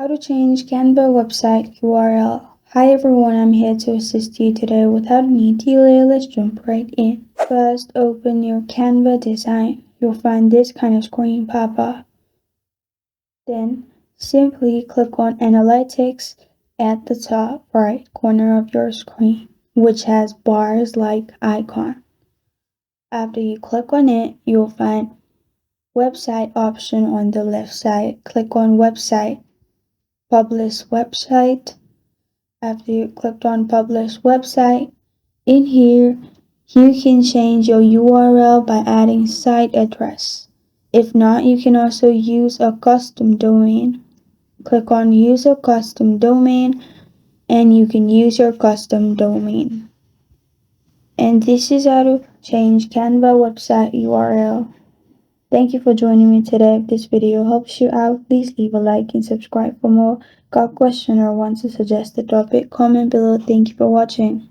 How to change Canva website URL. Hi everyone, I'm here to assist you today. Without any delay, let's jump right in. First, open your Canva design. You'll find this kind of screen pop up. Then, simply click on Analytics at the top right corner of your screen, which has bars like icon. After you click on it, you'll find Website option on the left side. Click on Website. Publish website. After you clicked on publish website, in here you can change your URL by adding site address. If not, you can also use a custom domain. Click on use a custom domain and you can use your custom domain. And this is how to change Canva website URL. Thank you for joining me today. If this video helps you out, please leave a like and subscribe for more. Got a question or want to suggest a topic? Comment below. Thank you for watching.